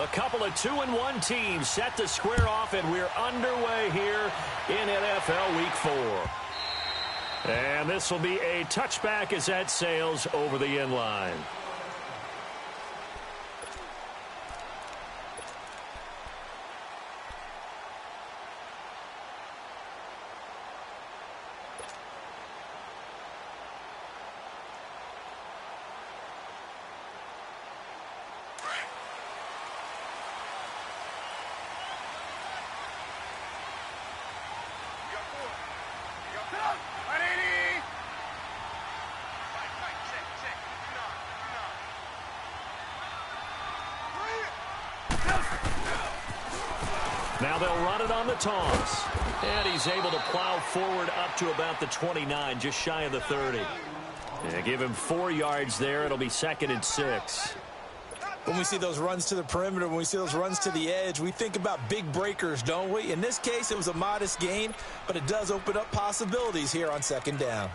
A couple of 2-1 teams set to square off, and we're underway here in NFL Week 4. And this will be a touchback as that sails over the end line. Now they'll run it on the toss. And he's able to plow forward up to about the 29, just shy of the 30. And give him 4 yards there. It'll be 2nd and 6. When we see those runs to the perimeter, when we see those runs to the edge, we think about big breakers, don't we? In this case, it was a modest gain, but it does open up possibilities here on 2nd down.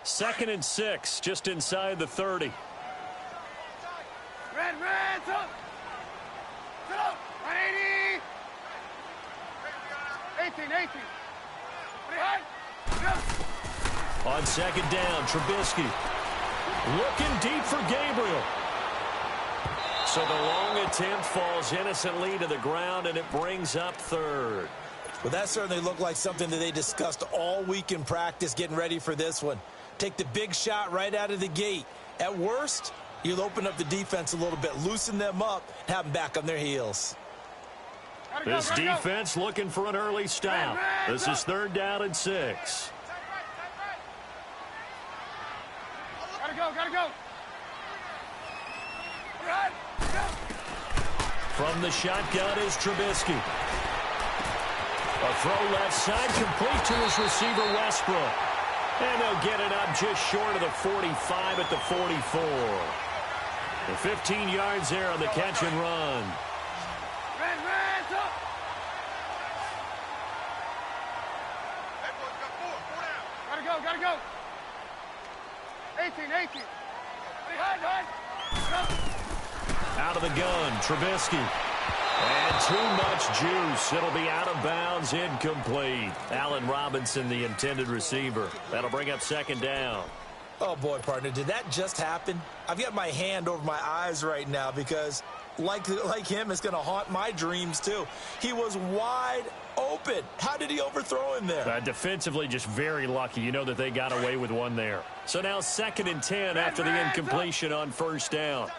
Second and 6, just inside the 30. Red, up. Sit up. 180. 18. On 2nd down, Trubisky. Looking deep for Gabriel. So the long attempt falls innocently to the ground, and it brings up 3rd. Well, that certainly looked like something that they discussed all week in practice, getting ready for this one. Take the big shot right out of the gate. At worst, you'll open up the defense a little bit, loosen them up, and have them back on their heels. This defense looking for an early stop. This is 3rd down and 6. Gotta go. From the shotgun is Trubisky. A throw left side, complete to his receiver, Westbrook. And they'll get it up just short of the 45 at the 44. The 15 yards there on the catch and run. Gotta go. 18. Out of the gun, Trubisky. And too much juice. It'll be out of bounds, incomplete. Allen Robinson, the intended receiver. That'll bring up 2nd down. Oh, boy, partner, did that just happen? I've got my hand over my eyes right now because, like him, it's going to haunt my dreams, too. He was wide open. How did he overthrow him there? Defensively, just very lucky. You know that they got away with one there. So now 2nd and 10 after the incompletion on 1st down.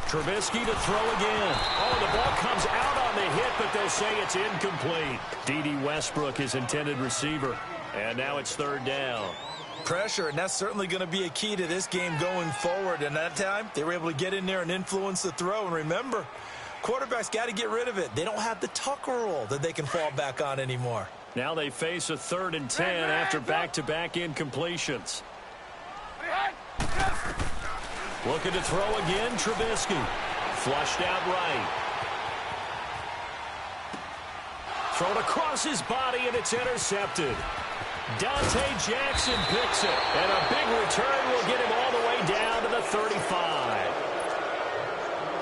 Trubisky to throw again. Oh, the ball comes out on the hit, but they'll say it's incomplete. D.D. Westbrook, his intended receiver. And now it's 3rd down. Pressure, and that's certainly going to be a key to this game going forward. And that time, they were able to get in there and influence the throw. And remember, quarterbacks got to get rid of it. They don't have the Tucker rule that they can fall back on anymore. Now they face a 3rd and 10 after back-to-back incompletions. Looking to throw again, Trubisky. Flushed out right. Thrown across his body, and it's intercepted. Dante Jackson picks it. And a big return will get him all the way down to the 35.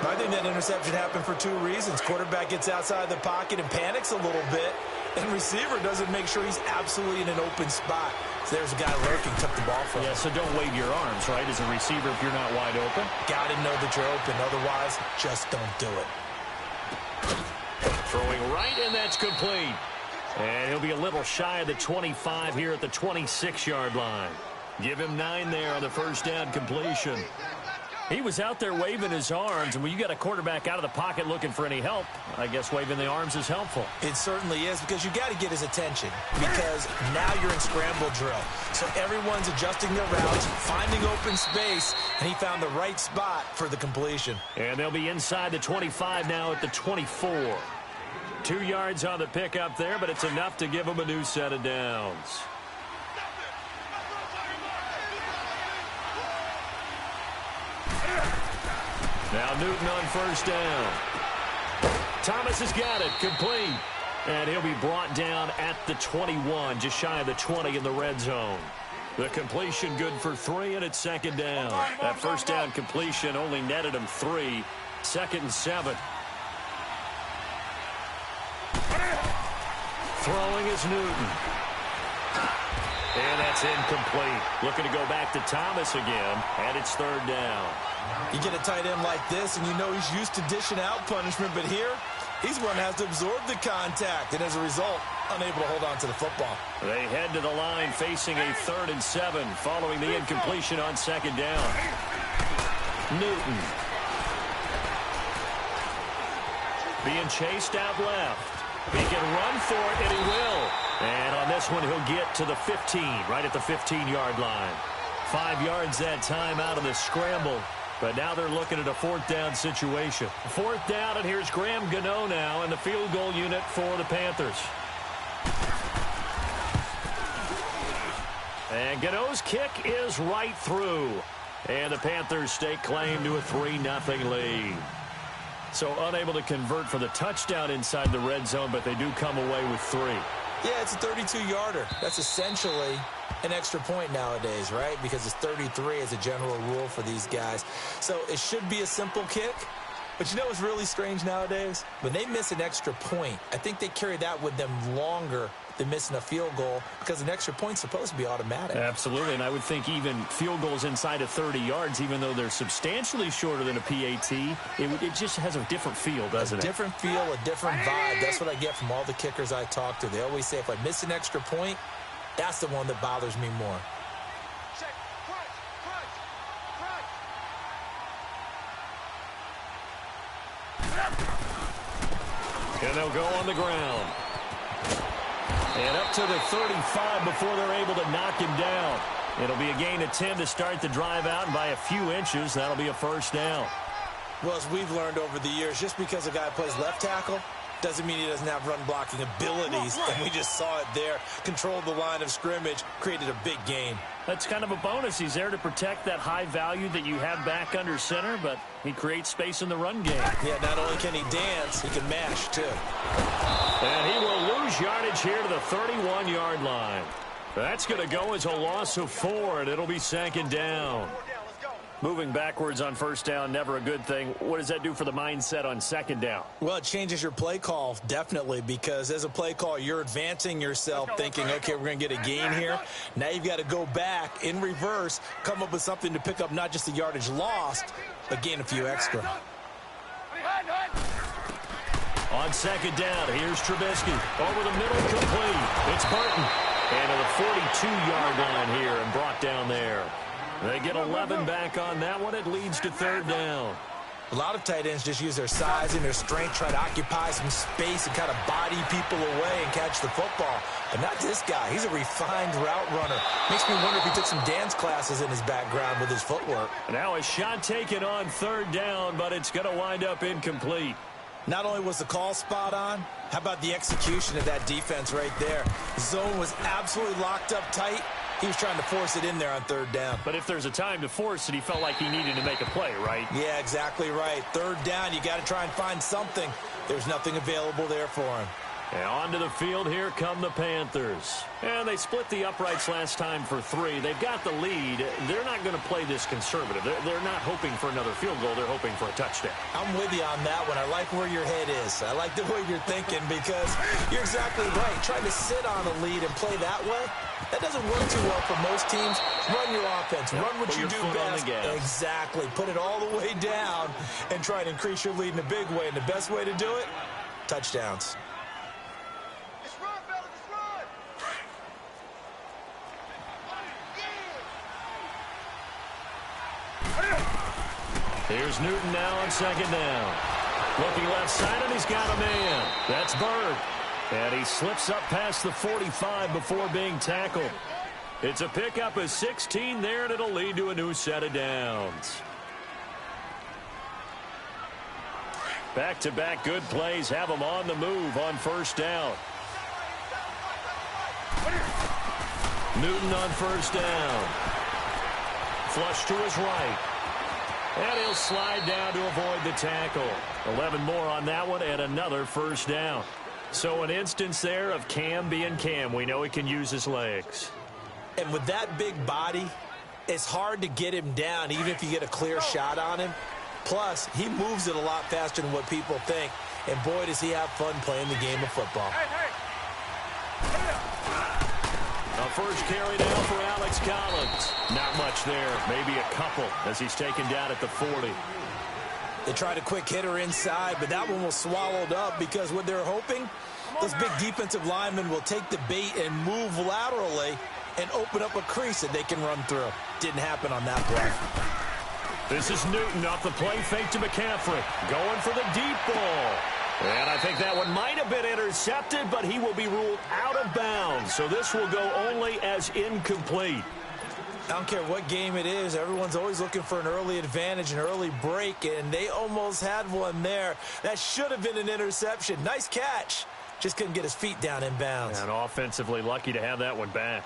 I think that interception happened for 2 reasons. Quarterback gets outside the pocket and panics a little bit. And receiver doesn't make sure he's absolutely in an open spot. So there's a guy lurking, took the ball from him. Yeah, so don't wave your arms, right, as a receiver if you're not wide open. Got to know that you're open. Otherwise, just don't do it. Throwing right, and that's complete. And he'll be a little shy of the 25 here at the 26-yard line. Give him 9 there on the 1st down completion. He was out there waving his arms, and when you got a quarterback out of the pocket looking for any help, I guess waving the arms is helpful. It certainly is, because you got to get his attention, because now you're in scramble drill. So everyone's adjusting their routes, finding open space, and he found the right spot for the completion. And they'll be inside the 25 now at the 24. 2 yards on the pickup there, but it's enough to give him a new set of downs. Now Newton on 1st down. Thomas has got it. Complete. And he'll be brought down at the 21, just shy of the 20 in the red zone. The completion good for 3, and it's second down. That first down completion only netted him 3. 2nd and 7. Throwing is Newton. And that's incomplete. Looking to go back to Thomas again, and it's 3rd down. You get a tight end like this, and you know he's used to dishing out punishment, but here, he's one that has to absorb the contact, and as a result, unable to hold on to the football. They head to the line facing a 3rd and 7 following the incompletion on 2nd down. Newton. Being chased out left. He can run for it, and he will. And on this one, he'll get to the 15, right at the 15-yard line. 5 yards that time out of the scramble. But now they're looking at a 4th down situation. 4th down, and here's Graham Gano now in the field goal unit for the Panthers. And Gano's kick is right through. And the Panthers stake claim to a 3-0 lead. So unable to convert for the touchdown inside the red zone, but they do come away with 3. Yeah, it's a 32-yarder. That's essentially an extra point nowadays, right? Because it's 33 as a general rule for these guys. So it should be a simple kick. But you know what's really strange nowadays? When they miss an extra point, I think they carry that with them longer than missing a field goal because an extra point's supposed to be automatic. Absolutely, and I would think even field goals inside of 30 yards, even though they're substantially shorter than a PAT, it just has a different feel, doesn't it? A different feel, a different vibe. That's what I get from all the kickers I talk to. They always say if I miss an extra point, that's the one that bothers me more. And they'll go on the ground. And up to the 35 before they're able to knock him down. It'll be a gain of 10 to start the drive out, and by a few inches, that'll be a 1st down. Well, as we've learned over the years, just because a guy plays left tackle doesn't mean he doesn't have run-blocking abilities, and we just saw it there. Controlled the line of scrimmage, created a big gain. That's kind of a bonus. He's there to protect that high value that you have back under center, but he creates space in the run game. Yeah, not only can he dance, he can mash, too. And he will lose yardage here to the 31-yard line. That's going to go as a loss of 4, and it'll be 2nd down. Moving backwards on 1st down, never a good thing. What does that do for the mindset on 2nd down? Well, it changes your play call, definitely, because as a play call, you're advancing yourself thinking, okay, we're going to get a gain here. Now you've got to go back in reverse, come up with something to pick up not just the yardage lost, but gain a few extra. On 2nd down, here's Trubisky. Over the middle, complete. It's Burton. And to the 42-yard line here and brought down there. They get 11 back on that one. It leads to 3rd down. A lot of tight ends just use their size and their strength, try to occupy some space and kind of body people away and catch the football. But not this guy. He's a refined route runner. Makes me wonder if he took some dance classes in his background with his footwork. Now a shot taken on 3rd down, but it's going to wind up incomplete. Not only was the call spot on, how about the execution of that defense right there? The zone was absolutely locked up tight. He was trying to force it in there on 3rd down. But if there's a time to force it, he felt like he needed to make a play, right? Yeah, exactly right. 3rd down, you got to try and find something. There's nothing available there for him. And onto the field, here come the Panthers. And they split the uprights last time for 3. They've got the lead. They're not going to play this conservative. They're not hoping for another field goal. They're hoping for a touchdown. I'm with you on that one. I like where your head is. I like the way you're thinking because you're exactly right. Trying to sit on a lead and play that way, that doesn't work too well for most teams. Run your offense. Yep. Run what you do best. Exactly. Put it all the way down and try and increase your lead in a big way. And the best way to do it, touchdowns. Here's Newton now on 2nd down. Looking left side, and he's got a man. That's Bird. And he slips up past the 45 before being tackled. It's a pickup of 16 there, and it'll lead to a new set of downs. Back-to-back good plays have him on the move on 1st down. Newton on 1st down. Flush to his right. And he'll slide down to avoid the tackle. 11 more on that one and another first down. So an instance there of Cam being Cam. We know he can use his legs. And with that big body, it's hard to get him down even if you get a clear shot on him. Plus, he moves it a lot faster than what people think. And boy, does he have fun playing the game of football. A first carry now for Alex Collins. Not much there. Maybe a couple as he's taken down at the 40. They tried a quick hitter inside, but that one was swallowed up because what they're hoping, those big defensive linemen will take the bait and move laterally and open up a crease that they can run through. Didn't happen on that play. This is Newton off the play fake to McCaffrey. Going for the deep ball. And I think that one might have been intercepted, but he will be ruled out of bounds. So this will go only as incomplete. I don't care what game it is. Everyone's always looking for an early advantage, an early break, and they almost had one there. That should have been an interception. Nice catch. Just couldn't get his feet down in bounds. And offensively lucky to have that one back.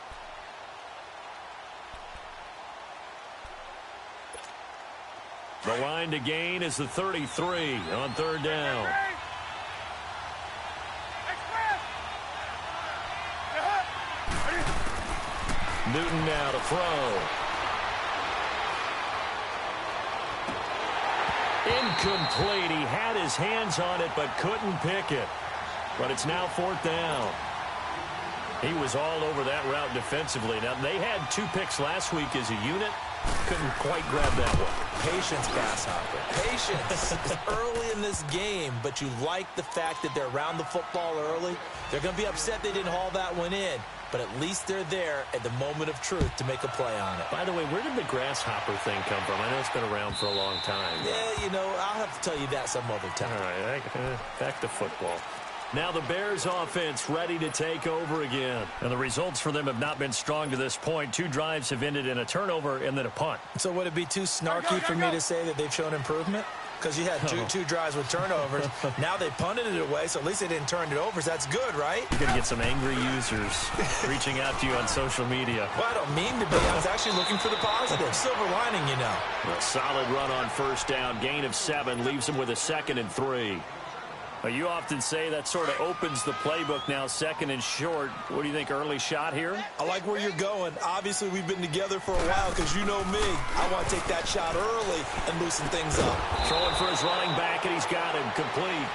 The line to gain is the 33 on third down. Newton now to throw. Incomplete. He had his hands on it but couldn't pick it. But it's now fourth down. He was all over that route defensively. Now, they had 2 picks last week as a unit. Couldn't quite grab that one. Patience, Grasshopper. Patience. It's early in this game, but you like the fact that they're around the football early. They're going to be upset they didn't haul that one in, but at least they're there at the moment of truth to make a play on it. By the way, where did the grasshopper thing come from? I know it's been around for a long time. Yeah, you know, I'll have to tell you that some other time. All right, back to football. Now the Bears offense ready to take over again. And the results for them have not been strong to this point. 2 drives have ended in a turnover and then a punt. So would it be too snarky for me to say that they've shown improvement? Because you had two drives with turnovers. Now they punted it away, so at least they didn't turn it over. So that's good, right? You're going to get some angry users reaching out to you on social media. Well, I don't mean to be. I was actually looking for the positive. Silver lining, you know. A solid run on first down. Gain of 7 leaves him with a 2nd and 3. You often say that sort of opens the playbook now, 2nd and short. What do you think, early shot here? I like where you're going. Obviously, we've been together for a while because you know me. I want to take that shot early and loosen things up. Throwing for his running back, and he's got him complete.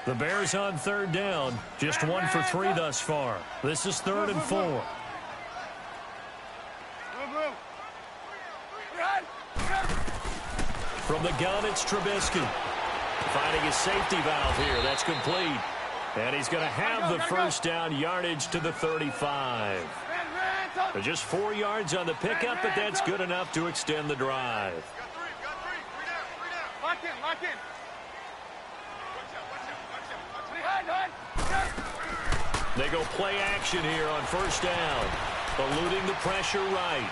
The Bears on third down. Just 1 for 3 thus far. This is 3rd and 4. From the gun, it's Trubisky. Finding his safety valve here. That's complete. And he's going to have the first down, yardage to the 35. But just 4 yards on the pickup, but that's good enough to extend the drive. Lock in, lock in. They go play action here on first down. Eluding the pressure right.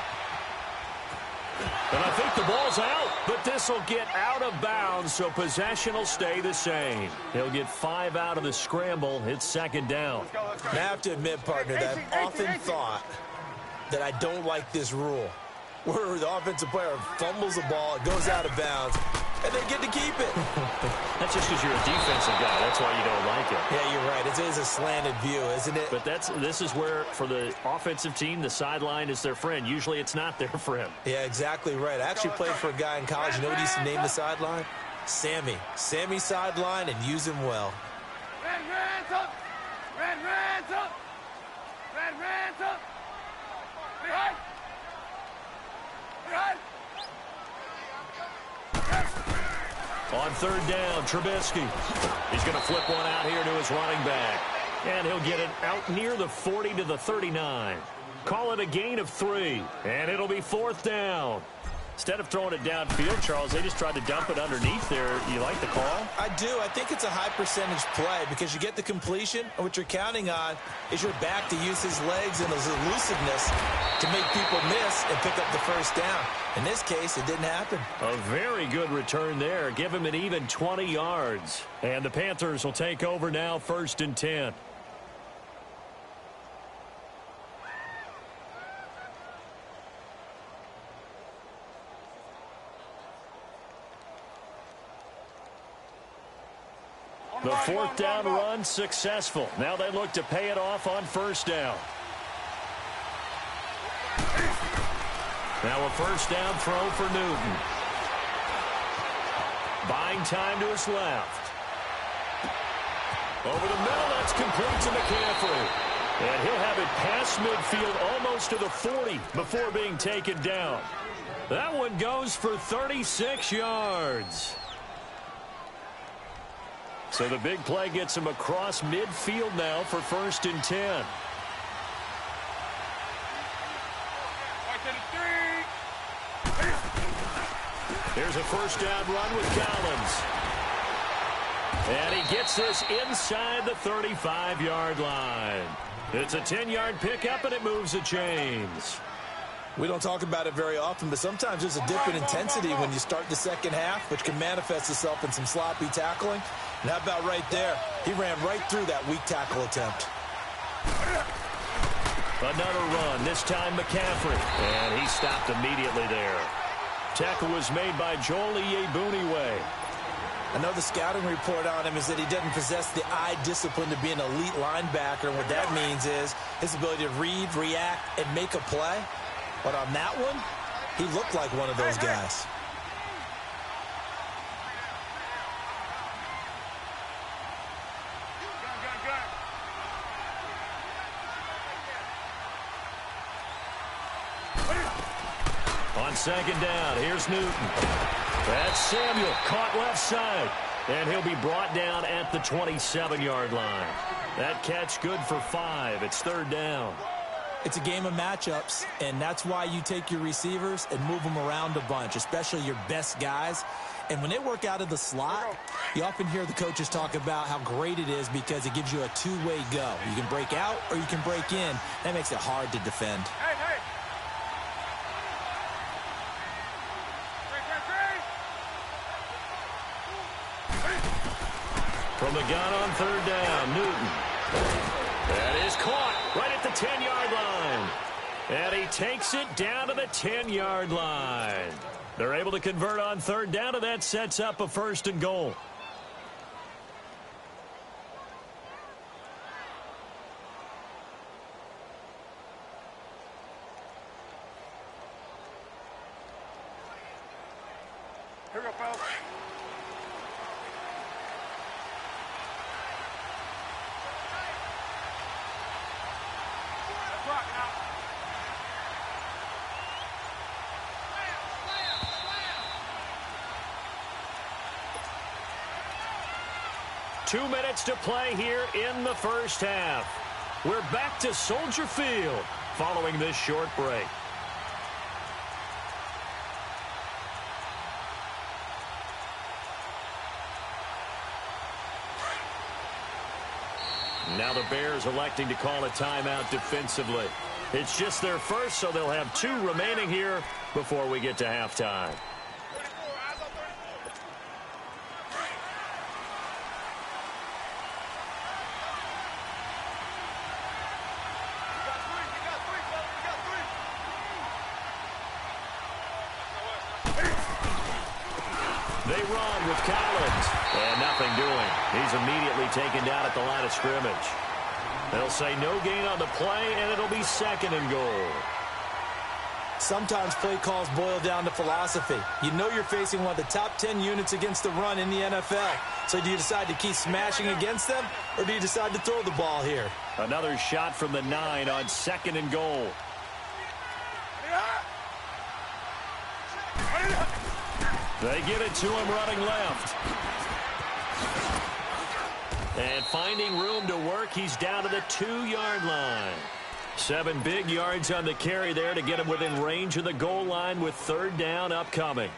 And I think the ball's out, but this will get out of bounds, so possession will stay the same. He'll get 5 out of the scramble. It's 2nd down. I have to admit, partner, that I've often thought that I don't like this rule, where the offensive player fumbles the ball, it goes out of bounds, and they get to keep it. That's just because you're a defensive guy. That's why you don't like it. Yeah, you're right. It is a slanted view, isn't it? But this is where, for the offensive team, the sideline is their friend. Usually it's not their friend. Yeah, exactly right. I actually played for a guy in college. You know what he used to name the sideline? Sammy. Sammy sideline, and use him well. Red, red's up. Red, red's up. Red, red's up. Behind. Behind. On third down, Trubisky. He's going to flip one out here to his running back. And he'll get it out near the 40 to the 39. Call it a gain of 3. And it'll be 4th down. Instead of throwing it downfield, Charles, they just tried to dump it underneath there. You like the call? I do. I think it's a high percentage play because you get the completion, and what you're counting on is your back to use his legs and his elusiveness to make people miss and pick up the first down. In this case, it didn't happen. A very good return there. Give him an even 20 yards. And the Panthers will take over now, 1st and 10. The fourth down run successful. Now they look to pay it off on first down. Now a first down throw for Newton. Buying time to his left. Over the middle, that's complete to McCaffrey. And he'll have it past midfield almost to the 40 before being taken down. That one goes for 36 yards. So the big play gets him across midfield now for 1st and 10. Here's a first down run with Collins. And he gets this inside the 35-yard line. It's a 10-yard pickup, and it moves the chains. We don't talk about it very often, but sometimes there's a dip in intensity when you start the second half, which can manifest itself in some sloppy tackling. And how about right there? He ran right through that weak tackle attempt. Another run, this time McCaffrey. And he stopped immediately there. Tackle was made by Joel Iyiegbuniwe. I know the scouting report on him is that he doesn't possess the eye discipline to be an elite linebacker. And what that means is his ability to read, react, and make a play. But on that one, he looked like one of those guys. On second down, here's Newton. That's Samuel, caught left side. And he'll be brought down at the 27-yard line. That catch good for 5. It's 3rd down. It's a game of matchups, and that's why you take your receivers and move them around a bunch, especially your best guys. And when they work out of the slot, you often hear the coaches talk about how great it is because it gives you a two-way go. You can break out or you can break in. That makes it hard to defend. From the gun on 3rd down, Newton. That is caught right at the 10-yard line. And he takes it down to the 10-yard line. They're able to convert on 3rd down, and that sets up a 1st and goal. Here we go, fellas. Rock now. 2 minutes to play here in the first half. We're back to Soldier Field following this short break. Now the Bears electing to call a timeout defensively. It's just their first, so they'll have 2 remaining here before we get to halftime. They run with Collins. And nothing doing. He's immediately taken down at the line of scrimmage. They'll say no gain on the play, and it'll be 2nd and goal. Sometimes play calls boil down to philosophy. You know you're facing one of the top 10 units against the run in the NFL. So do you decide to keep smashing against them, or do you decide to throw the ball here? Another shot from the 9 on 2nd and goal. They get it to him running left. And finding room to work, he's down to the 2-yard line. 7 big yards on the carry there to get him within range of the goal line with 3rd down upcoming.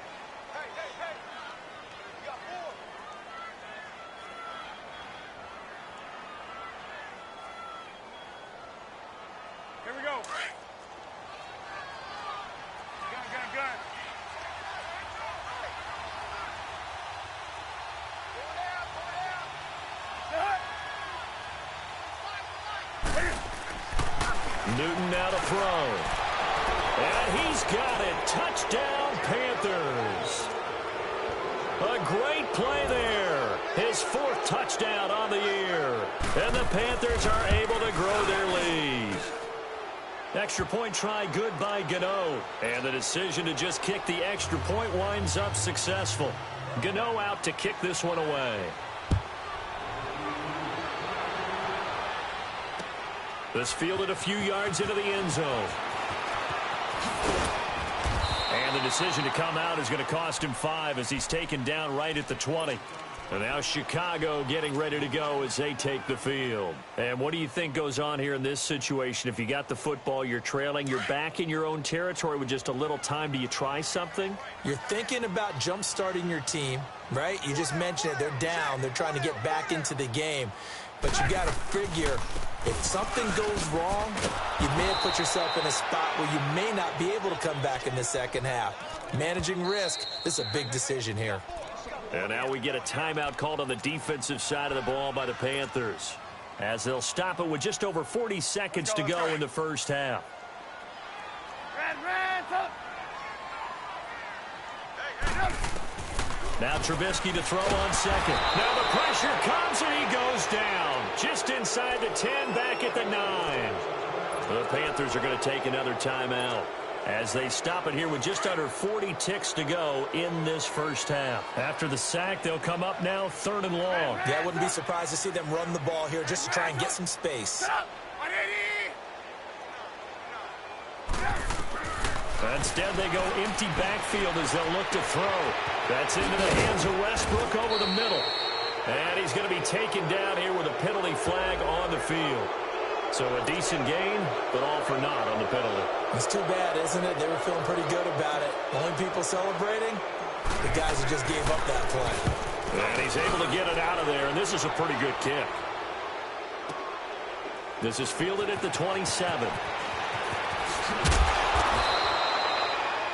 Here we go. Gun. Newton now to throw. And he's got it. Touchdown, Panthers. A great play there. His 4th touchdown on the year. And the Panthers are able to grow their lead. Extra point try good by Gano. And the decision to just kick the extra point winds up successful. Gano out to kick this one away. This fielded a few yards into the end zone. And the decision to come out is going to cost him 5 as he's taken down right at the 20. And now Chicago getting ready to go as they take the field. And what do you think goes on here in this situation? If you got the football, you're trailing, you're back in your own territory with just a little time. Do you try something? You're thinking about jump-starting your team, right? You just mentioned it. They're down. They're trying to get back into the game. But you got to figure, if something goes wrong, you may have put yourself in a spot where you may not be able to come back in the second half. Managing risk, this is a big decision here. And now we get a timeout called on the defensive side of the ball by the Panthers, as they'll stop it with just over 40 seconds to go in the first half. Now Trubisky to throw on second. Now the pressure comes and he goes down. Just inside the 10, back at the 9. The Panthers are going to take another timeout as they stop it here with just under 40 ticks to go in this first half. After the sack, they'll come up now 3rd and long. Yeah, I wouldn't be surprised to see them run the ball here just to try and get some space. Instead, they go empty backfield as they'll look to throw. That's into the hands of Westbrook over the middle. And he's going to be taken down here with a penalty flag on the field. So a decent gain, but all for naught on the penalty. It's too bad, isn't it? They were feeling pretty good about it. The only people celebrating, the guys who just gave up that play. And he's able to get it out of there, and this is a pretty good kick. This is fielded at the 27.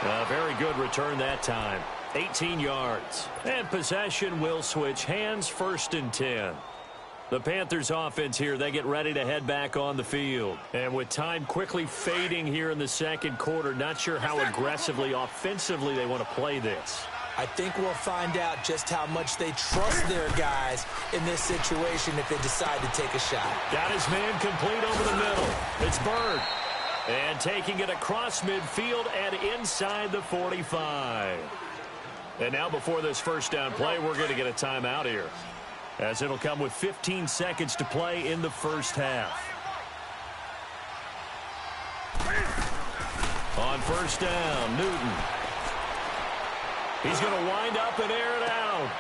A very good return that time. 18 yards. And possession will switch hands, 1st and 10. The Panthers offense here, they get ready to head back on the field. And with time quickly fading here in the second quarter, not sure how aggressively, offensively they want to play this. I think we'll find out just how much they trust their guys in this situation if they decide to take a shot. Got his man complete over the middle. It's Bird. And taking it across midfield and inside the 45. And now before this first down play, we're going to get a timeout here, as it'll come with 15 seconds to play in the first half. On first down, Newton. He's going to wind up and air it out.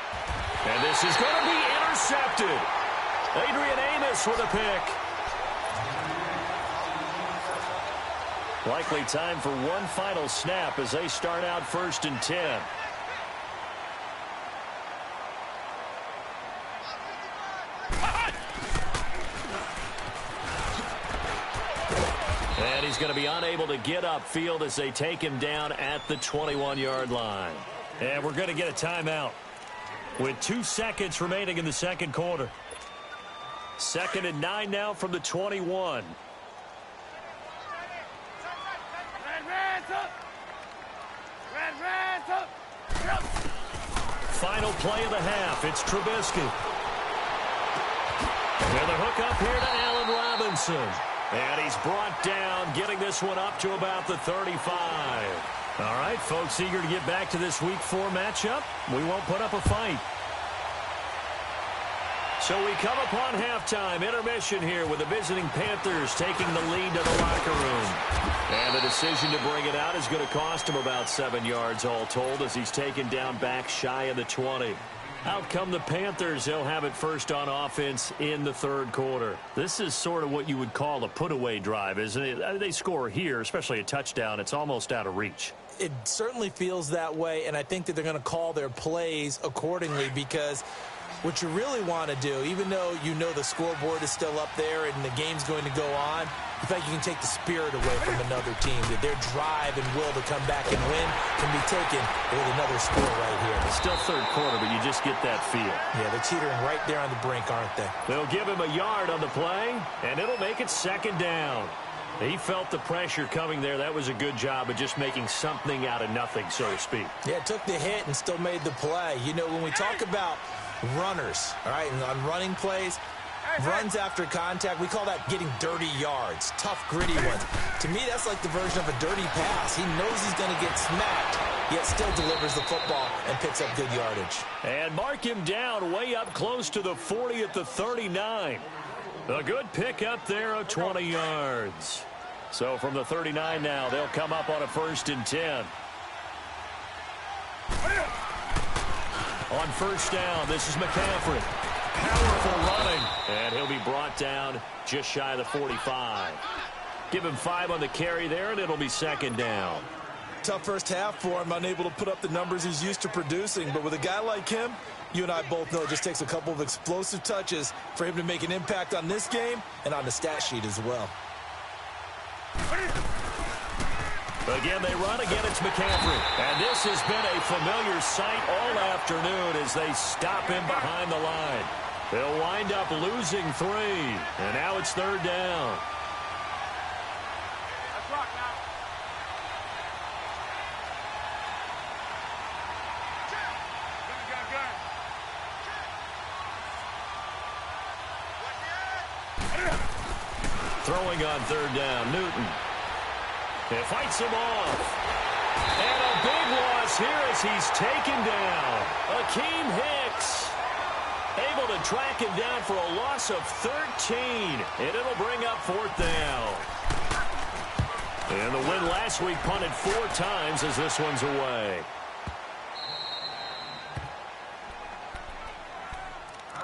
And this is going to be intercepted. Adrian Amos with a pick. Likely time for one final snap as they start out 1st and 10. And he's going to be unable to get upfield as they take him down at the 21-yard line. And we're going to get a timeout with 2 seconds remaining in the second quarter. 2nd and 9 now from the 21. Final play of the half. It's Trubisky. And the hook up here to Allen Robinson. And he's brought down, getting this one up to about the 35. All right, folks, eager to get back to this Week 4 matchup. We won't put up a fight. So we come upon halftime, intermission here with the visiting Panthers taking the lead to the locker room. And the decision to bring it out is going to cost him about 7 yards all told as he's taken down back shy of the 20. Out come the Panthers. They'll have it first on offense in the third quarter. This is sort of what you would call a put-away drive, isn't it? They score here, especially a touchdown. It's almost out of reach. It certainly feels that way, and I think that they're going to call their plays accordingly because what you really want to do, even though you know the scoreboard is still up there and the game's going to go on, I feel like you can take the spirit away from another team, that their drive and will to come back and win can be taken with another score right here. It's still third quarter, but you just get that feel. Yeah, they're teetering right there on the brink, aren't they? They'll give him a yard on the play, and it'll make it 2nd down. He felt the pressure coming there. That was a good job of just making something out of nothing, so to speak. Yeah, took the hit and still made the play. You know, when we talk about runners, all right, and on running plays, runs after contact, we call that getting dirty yards, tough, gritty ones. To me, that's like the version of a dirty pass. He knows he's going to get smacked, yet still delivers the football and picks up good yardage. And mark him down way up close to the 40 at the 39. A good pick up there of 20 yards. So from the 39 now, they'll come up on a 1st and 10. On 1st down, this is McCaffrey. Powerful running. And he'll be brought down just shy of the 45. Give him 5 on the carry there, and it'll be 2nd down. Tough first half for him, unable to put up the numbers he's used to producing. But with a guy like him, you and I both know it just takes a couple of explosive touches for him to make an impact on this game and on the stat sheet as well. Again, they run. Again, it's McCaffrey. And this has been a familiar sight all afternoon as they stop him behind the line. They'll wind up losing 3. And now it's 3rd down. Let's rock now. Throwing on 3rd down, Newton. It fights him off. And a big loss here as he's taken down. Akeem Hicks able to track him down for a loss of 13. And it'll bring up 4th down. And the win last week punted 4 times as this one's away.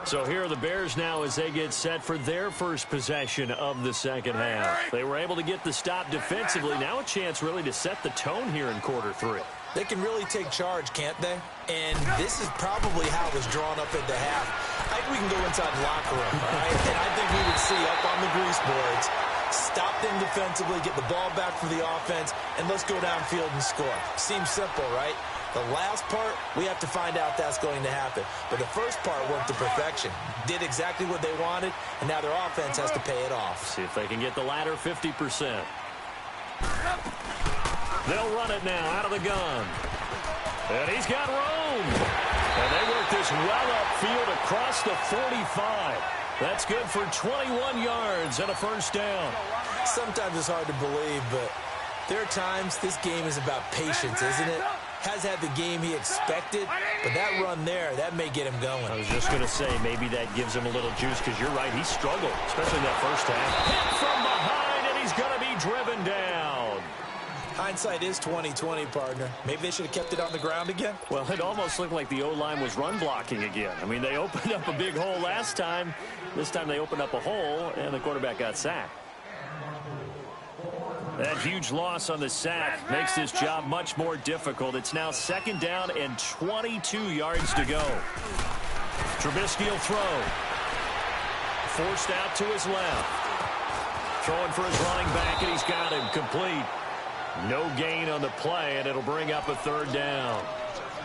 So here are the Bears now as they get set for their first possession of the 2nd half. They were able to get the stop defensively. Now a chance really to set the tone here in quarter 3. They can really take charge, can't they? And this is probably how it was drawn up at the half. I think we can go inside the locker room, all right? And I think we would see up on the grease boards, stop them defensively, get the ball back for the offense, and let's go downfield and score. Seems simple, right? The last part, we have to find out that's going to happen. But the first part worked to perfection. Did exactly what they wanted, and now their offense has to pay it off. See if they can get the latter 50%. They'll run it now out of the gun. And he's got room. And they work this well upfield across the 45. That's good for 21 yards and a 1st down. Sometimes it's hard to believe, but there are times this game is about patience, isn't it? Has had the game he expected, but that run there, that may get him going. I was just going to say, maybe that gives him a little juice, because you're right, he struggled, especially in that first half. Hit from behind, and he's going to be driven down. Hindsight is 20/20, partner. Maybe they should have kept it on the ground again. Well, it almost looked like the O-line was run blocking again. I mean, they opened up a big hole last time. This time they opened up a hole, and the quarterback got sacked. That huge loss on the sack makes this job much more difficult. It's now 2nd down and 22 yards to go. Trubisky will throw. Forced out to his left. Throwing for his running back, and he's got him complete. No gain on the play, and it'll bring up a 3rd down.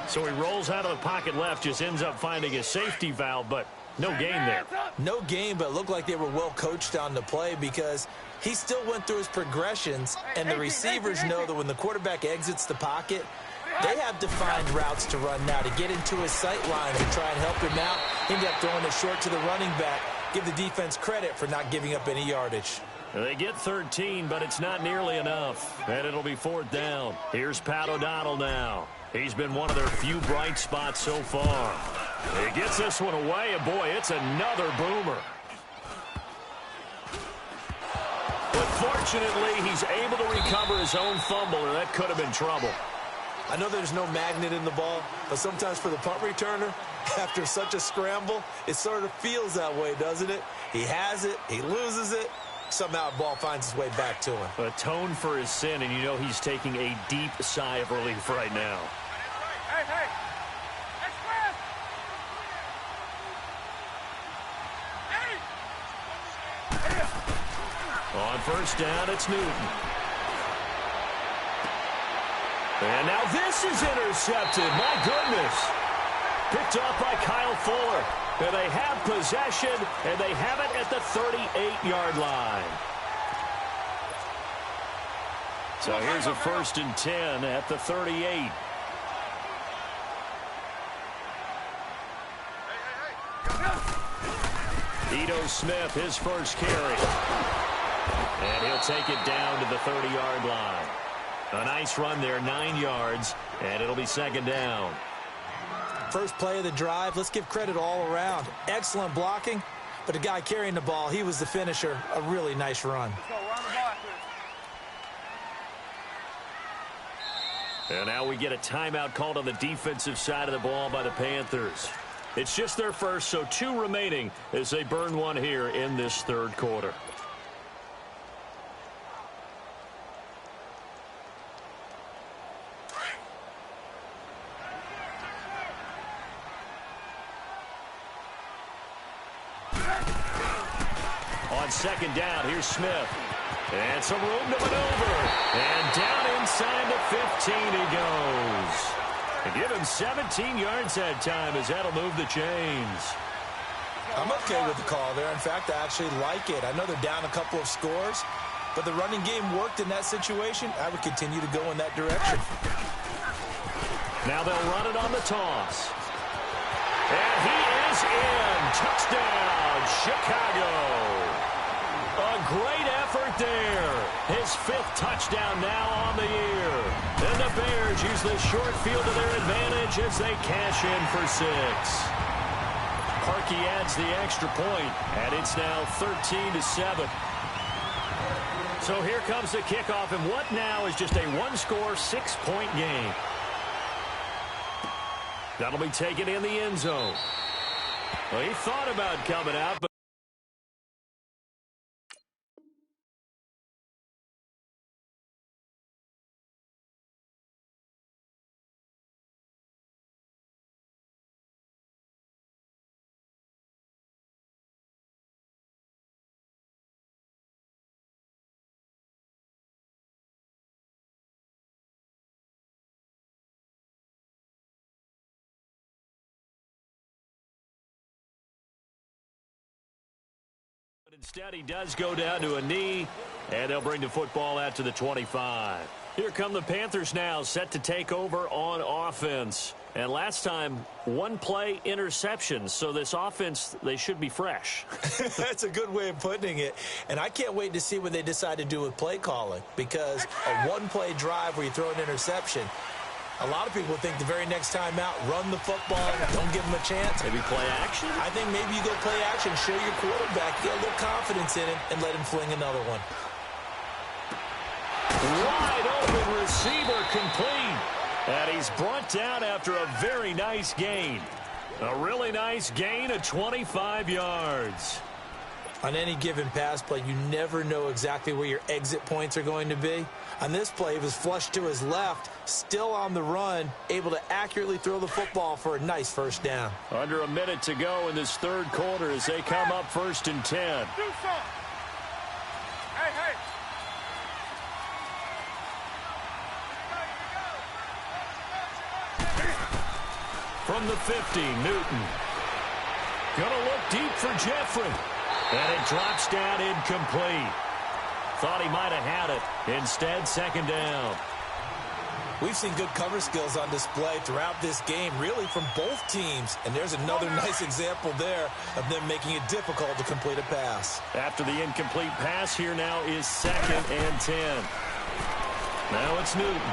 So he rolls out of the pocket left, just ends up finding a safety valve, but no gain there. No gain, but it looked like they were well coached on the play because he still went through his progressions, and the receivers know that when the quarterback exits the pocket, they have defined routes to run now to get into his sight lines and try and help him out. Ended up throwing it short to the running back. Give the defense credit for not giving up any yardage. They get 13, but it's not nearly enough, and it'll be 4th down. Here's Pat O'Donnell now. He's been one of their few bright spots so far. He gets this one away, and boy, it's another boomer. But fortunately, he's able to recover his own fumble, or that could have been trouble. I know there's no magnet in the ball, but sometimes for the punt returner, after such a scramble, it sort of feels that way, doesn't it? He has it, he loses it, somehow the ball finds its way back to him. Atone for his sin, and you know he's taking a deep sigh of relief right now. Hey, hey. Express. On 1st down, it's Newton. And now this is intercepted. My goodness. Picked off by Kyle Fuller. And they have possession, and they have it at the 38-yard line. So here's a 1st and 10 at the 38. Ito Smith, his first carry. And he'll take it down to the 30-yard line. A nice run there, 9 yards, and it'll be 2nd down. First play of the drive, let's give credit all around. Excellent blocking, but the guy carrying the ball, he was the finisher. A really nice run. And now we get a timeout called on the defensive side of the ball by the Panthers. It's just their first, so 2 remaining as they burn one here in this 3rd quarter. On 2nd down, here's Smith. And some room to maneuver. And down inside the 15 he goes. And give him 17 yards that time as that'll move the chains. I'm okay with the call there. In fact, I actually like it. I know they're down a couple of scores, but the running game worked in that situation. I would continue to go in that direction. Now they'll run it on the toss. And he is in. Touchdown, Chicago. A great effort there. His 5th touchdown now on the year. And the Bears use this short field to their advantage as they cash in for 6. Parkey adds the extra point, and it's now 13-7. So here comes the kickoff, and what now is just a 1-score, 6-point game. That'll be taken in the end zone. Well, he thought about coming out, but instead, he does go down to a knee, and they'll bring the football out to the 25. Here come the Panthers now, set to take over on offense. And last time, 1-play interception, so this offense, they should be fresh. That's a good way of putting it. And I can't wait to see what they decide to do with play calling, because a 1-play drive where you throw an interception, a lot of people think the very next time out, run the football, don't give them a chance. Maybe play action? I think maybe you go play action, show your quarterback, get a little confidence in him, and let him fling another one. Wide open receiver complete. And he's brought down after a very nice gain. A really nice gain of 25 yards. On any given pass play, you never know exactly where your exit points are going to be. On this play, he was flushed to his left, still on the run, able to accurately throw the football for a nice 1st down. Under a minute to go in this 3rd quarter as they come up 1st and 10. Do something. Hey. From the 50, Newton. Gonna look deep for Jeffrey. And it drops down incomplete. Thought he might have had it. Instead, 2nd down. We've seen good cover skills on display throughout this game, really from both teams. And there's another nice example there of them making it difficult to complete a pass. After the incomplete pass, here now is 2nd and 10. Now it's Newton.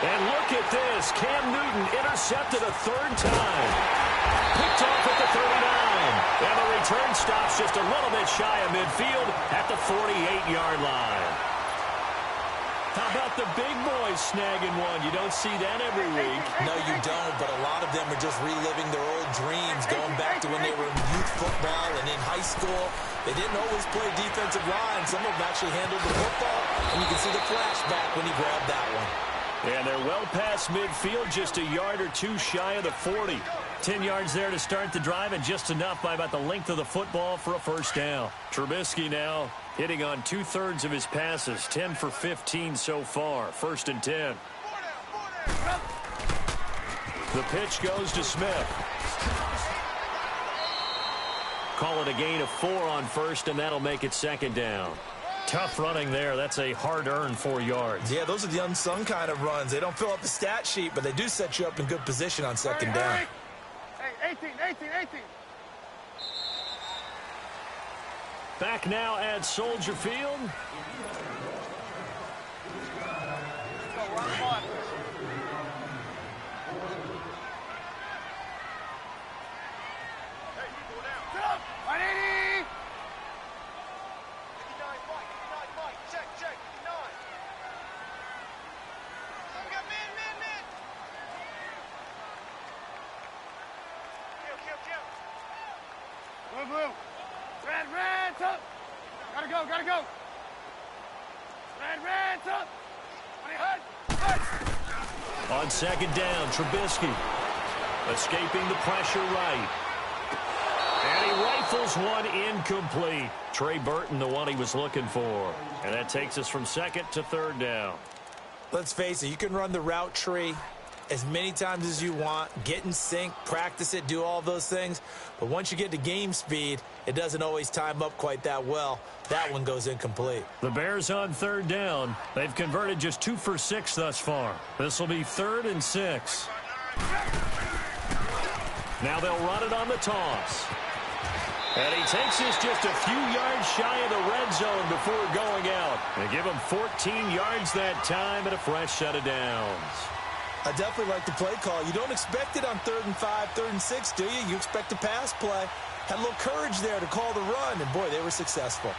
And look at this. Cam Newton intercepted a 3rd time. Picked off at the 39. And the return stops just a little bit shy of midfield at the 48-yard line. How about the big boys snagging one? You don't see that every week. No, you don't, but a lot of them are just reliving their old dreams, going back to when they were in youth football and in high school. They didn't always play defensive line. Some of them actually handled the football, and you can see the flashback when he grabbed that one. And they're well past midfield, just a yard or 2 shy of the 40. 10 yards there to start the drive, and just enough by about the length of the football for a 1st down. Trubisky now hitting on 2/3 of his passes, 10 for 15 so far. 1st and 10. The pitch goes to Smith. Call it a gain of 4 on 1st, and that'll make it 2nd down. Tough running there. That's a hard-earned 4 yards. Yeah, those are the unsung kind of runs. They don't fill up the stat sheet, but they do set you up in good position on second down. Hey, 18. Back now at Soldier Field. Go, run them on. Hey, you go down. Sit up. 180. 59 Mike. Check. 59. We got man. Kill. Blue. Red, up. Gotta go. Red, up. On second down, Trubisky escaping the pressure right. And he rifles one incomplete. Trey Burton, the one he was looking for. And that takes us from second to third down. Let's face it, you can run the route tree as many times as you want, get in sync, practice it, do all those things. But once you get to game speed, it doesn't always time up quite that well. That one goes incomplete. The Bears on third down. They've converted just 2 for 6 thus far. This will be 3rd and 6. Now they'll run it on the toss. And he takes this just a few yards shy of the red zone before going out. They give him 14 yards that time and a fresh set of downs. I definitely like the play call. You don't expect it on 3rd and 5, 3rd and 6, do you? You expect a pass play. Had a little courage there to call the run, and boy, they were successful.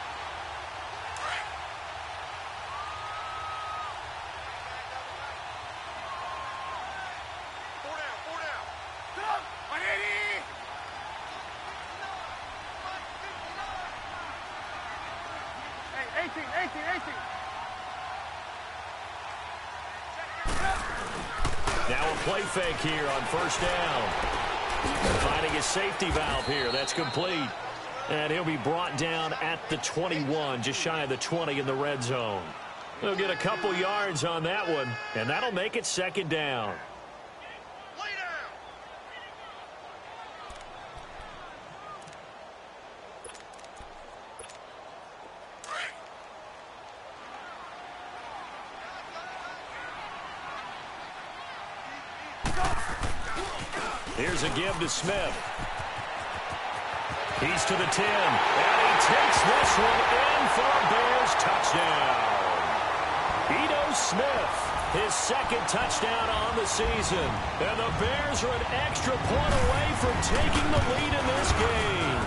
Four down. Sit up. 180. Hey, 18. Now a play fake here on first down. Finding his safety valve here. That's complete. And he'll be brought down at the 21, just shy of the 20 in the red zone. They'll get a couple yards on that one, and that'll make it second down. Here's a give to Smith. He's to the 10, and he takes this one in for a Bears touchdown. Ito Smith, his second touchdown on the season. And the Bears are an extra point away from taking the lead in this game.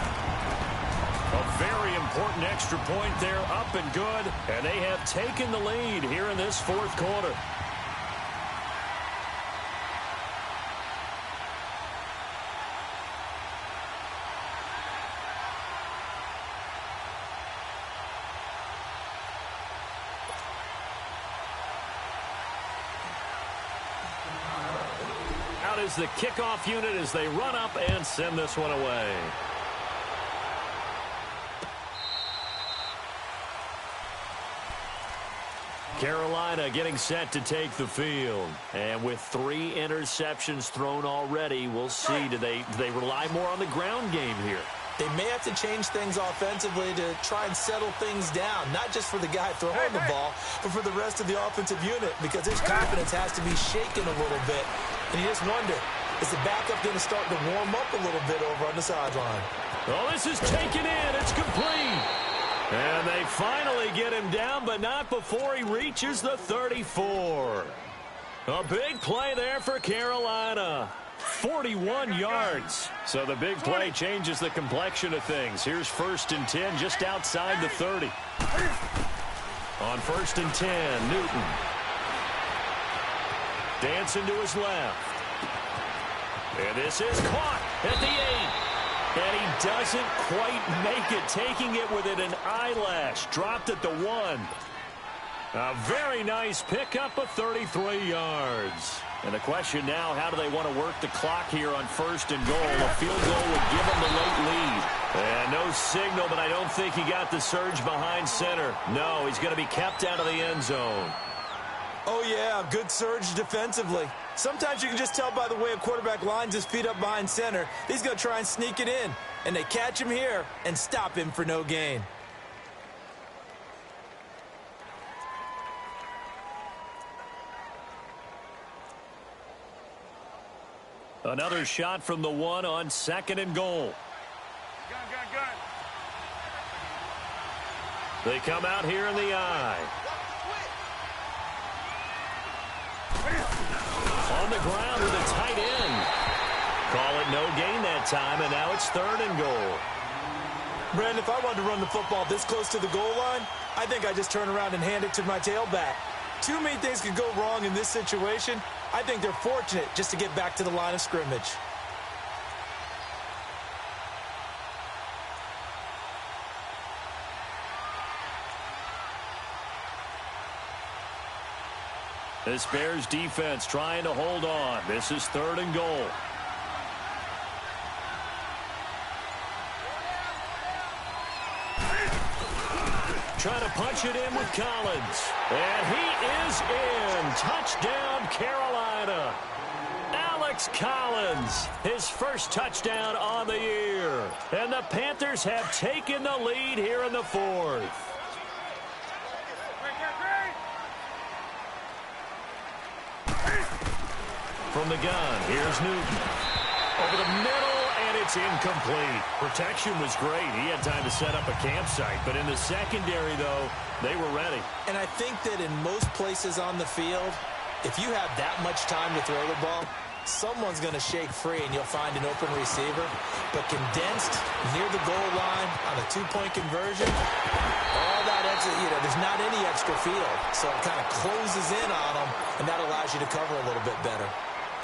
A very important extra point there, up and good. And they have taken the lead here in this fourth quarter. Out is the kickoff unit as they run up and send this one away. Carolina getting set to take the field. And with 3 interceptions thrown already, we'll see. Do they rely more on the ground game here? They may have to change things offensively to try and settle things down, not just for the guy throwing the ball, but for the rest of the offensive unit, because his confidence has to be shaken a little bit. And you just wonder, is the backup going to start to warm up a little bit over on the sideline? Oh, this is taken in. It's complete. And they finally get him down, but not before he reaches the 34. A big play there for Carolina. 41 yards. So the big play changes the complexion of things. Here's 1st and 10 just outside the 30. On 1st and 10, Newton. Dancing to his left. And this is caught at the 8. And he doesn't quite make it, taking it within an eyelash. Dropped at the 1. A very nice pickup of 33 yards. And the question now, how do they want to work the clock here on 1st and goal? A field goal would give them the late lead. And no signal, but I don't think he got the surge behind center. No, he's going to be kept out of the end zone. Oh, yeah, good surge defensively. Sometimes you can just tell by the way a quarterback lines his feet up behind center. He's going to try and sneak it in. And they catch him here and stop him for no gain. Another shot from the one on 2nd and goal. Gun. They come out here in the eye. On the ground with a tight end. Call it no gain that time, and now it's 3rd and goal. Brandon, if I wanted to run the football this close to the goal line, I think I just turn around and hand it to my tailback. Too many things could go wrong in this situation. I think they're fortunate just to get back to the line of scrimmage. This Bears defense trying to hold on. This is 3rd and goal. Trying to punch it in with Collins. And he is in. Touchdown, Carolina. Alex Collins, his first touchdown on the year. And the Panthers have taken the lead here in the 4th. From the gun, here's Newton. Over the middle, and it's incomplete. Protection was great. He had time to set up a campsite. But in the secondary, though, they were ready. And I think that in most places on the field, if you have that much time to throw the ball, someone's going to shake free and you'll find an open receiver. But condensed near the goal line on a 2-point conversion, all that extra, there's not any extra field. So it kind of closes in on them, and that allows you to cover a little bit better.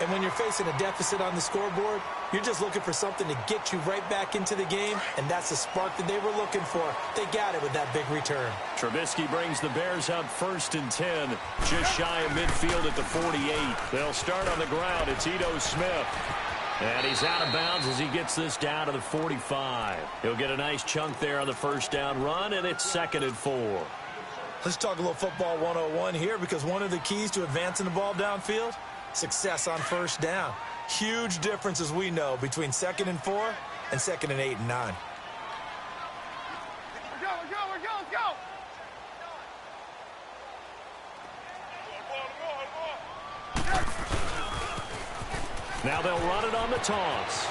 And when you're facing a deficit on the scoreboard, you're just looking for something to get you right back into the game, and that's the spark that they were looking for. They got it with that big return. Trubisky brings the Bears up 1st and 10, just shy of midfield at the 48. They'll start on the ground. It's Ito Smith. And he's out of bounds as he gets this down to the 45. He'll get a nice chunk there on the first down run, and it's 2nd and 4. Let's talk a little football 101 here, because one of the keys to advancing the ball downfield, success on first down. Huge difference, as we know, between 2nd and 4 and 2nd and 8 and 9. Let's go. Now they'll run it on the toss.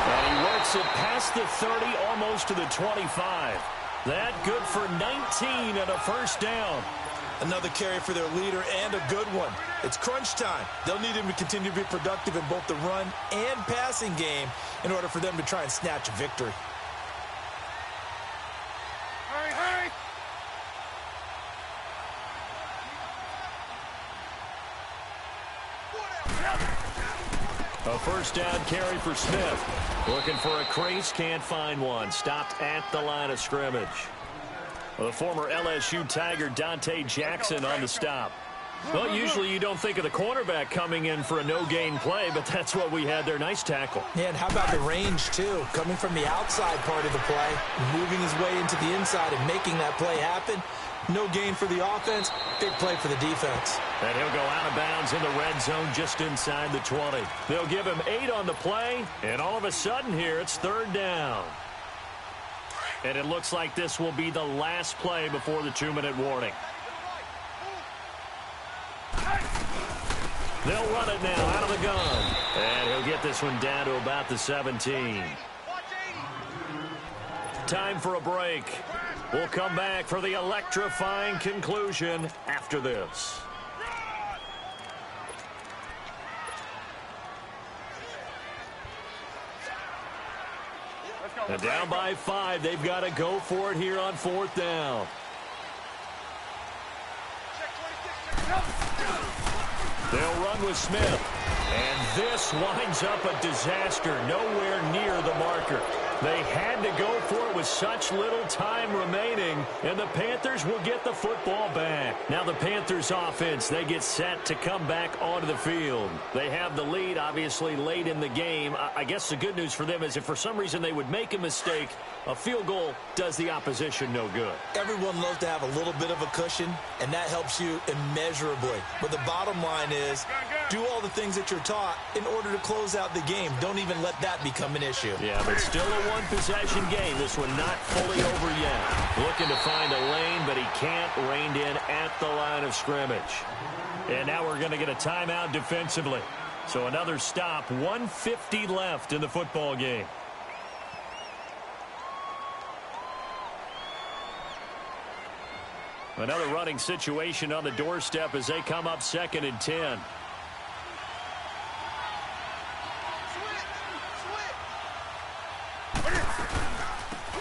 And he works it past the 30, almost to the 25. That good for 19 and a first down. Another carry for their leader, and a good one. It's crunch time. They'll need him to continue to be productive in both the run and passing game in order for them to try and snatch a victory. Hurry. A first down carry for Smith. Looking for a crease, can't find one. Stopped at the line of scrimmage. The former LSU Tiger Dante Jackson on the stop. Well, usually you don't think of the cornerback coming in for a no-gain play, but that's what we had there. Nice tackle. Yeah, and how about the range, too? Coming from the outside part of the play, moving his way into the inside and making that play happen. No gain for the offense, big play for the defense. And he'll go out of bounds in the red zone just inside the 20. They'll give him 8 on the play, and all of a sudden here it's 3rd down. And it looks like this will be the last play before the 2-minute warning. They'll run it now out of the gun. And he'll get this one down to about the 17. Time for a break. We'll come back for the electrifying conclusion after this. And down by 5, they've got to go for it here on 4th down. They'll run with Smith. And this winds up a disaster, nowhere near the marker. They had to go for it with such little time remaining, and the Panthers will get the football back. Now the Panthers offense, they get set to come back onto the field. They have the lead, obviously, late in the game. I guess the good news for them is if for some reason they would make a mistake, a field goal does the opposition no good. Everyone loves to have a little bit of a cushion, and that helps you immeasurably. But the bottom line is, do all the things that you're taught in order to close out the game. Don't even let that become an issue. Yeah, but still a one-possession game. This one not fully over yet. Looking to find a lane, but he can't. Reined in at the line of scrimmage. And now we're going to get a timeout defensively. So another stop, 1:50 left in the football game. Another running situation on the doorstep as they come up 2nd and 10.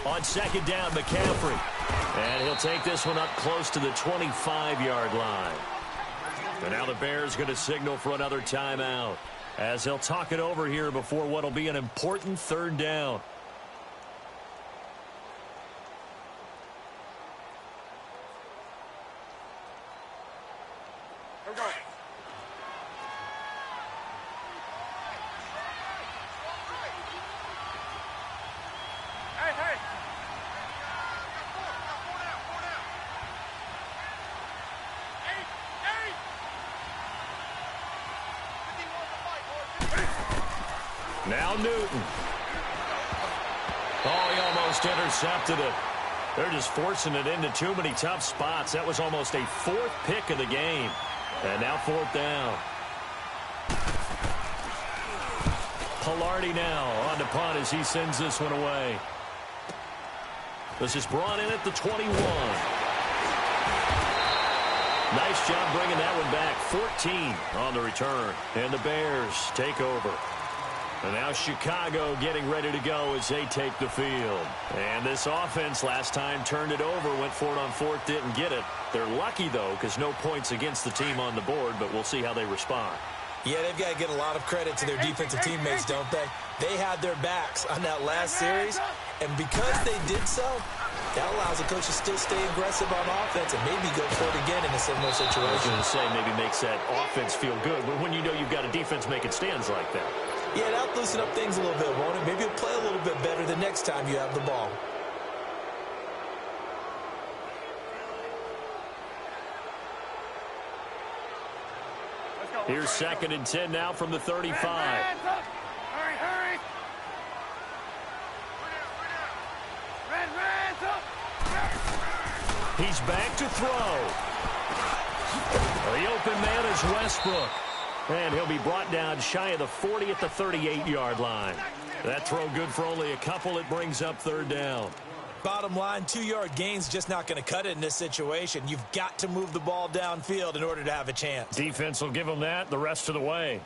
On 2nd down, McCaffrey. And he'll take this one up close to the 25-yard line. And now the Bears going to signal for another timeout as they'll talk it over here before what will be an important 3rd down. Here we go. Hey, hey. Now Newton. Oh, he almost intercepted it. They're just forcing it into too many tough spots. That was almost a 4th pick of the game. And now 4th down. Palardy now on to punt as he sends this one away. This is brought in at the 21. Nice job bringing that one back. 14 on the return. And the Bears take over. And now Chicago getting ready to go as they take the field. And this offense last time turned it over, went for it on 4th, didn't get it. They're lucky, though, because no points against the team on the board, but we'll see how they respond. Yeah, they've got to get a lot of credit to their defensive teammates, don't they? They had their backs on that last series, and because they did so, that allows the coach to still stay aggressive on offense and maybe go for it again in a similar situation. I was going to say maybe makes that offense feel good, but when you know you've got a defense making stands like that. Yeah, that'll loosen up things a little bit, won't it? Maybe you'll play a little bit better the next time you have the ball. Here's 2nd and 10 now from the 35. Hurry, hurry. Red, up. He's back to throw. The open man is Westbrook. And he'll be brought down shy of the 40 at the 38-yard line. That throw good for only a couple. It brings up 3rd down. Bottom line, 2-yard gain's just not going to cut it in this situation. You've got to move the ball downfield in order to have a chance. Defense will give them that the rest of the way.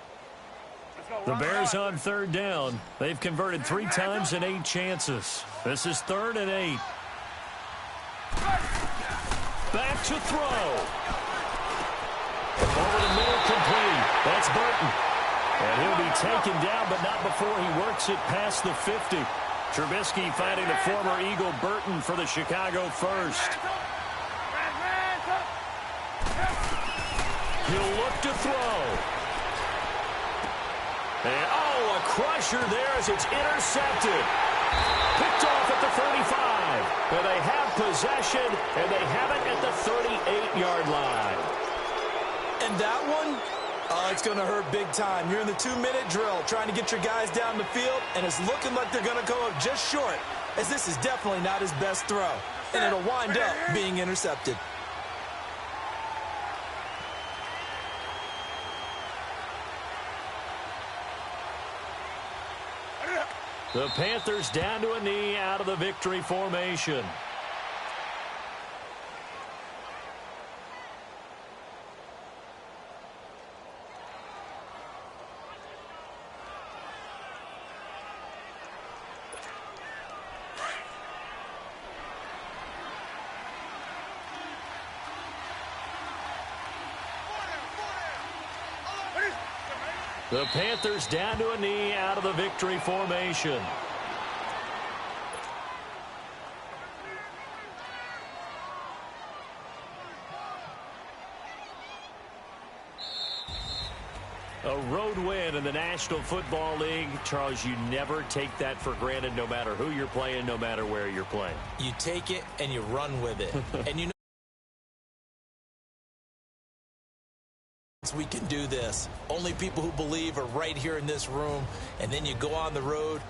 The Bears on 3rd down. They've converted 3 times in 8 chances. This is 3rd and 8. Back to throw. Over the middle, complete. That's Burton. And he'll be taken down, but not before he works it past the 50. Trubisky finding the former Eagle Burton for the Chicago first. He'll look to throw. And, oh, a crusher there as it's intercepted. Picked off at the 35. And they have possession, and they have it at the 38-yard line. And that one, it's going to hurt big time. You're in the 2-minute drill trying to get your guys down the field, and it's looking like they're going to go up just short, as this is definitely not his best throw. And it'll wind up being intercepted. The Panthers down to a knee out of the victory formation. The Panthers down to a knee out of the victory formation. A road win in the National Football League. Charles, you never take that for granted no matter who you're playing, no matter where you're playing. You take it and you run with it. And you know we can do this. Only people who believe are right here in this room. And then you go on the road.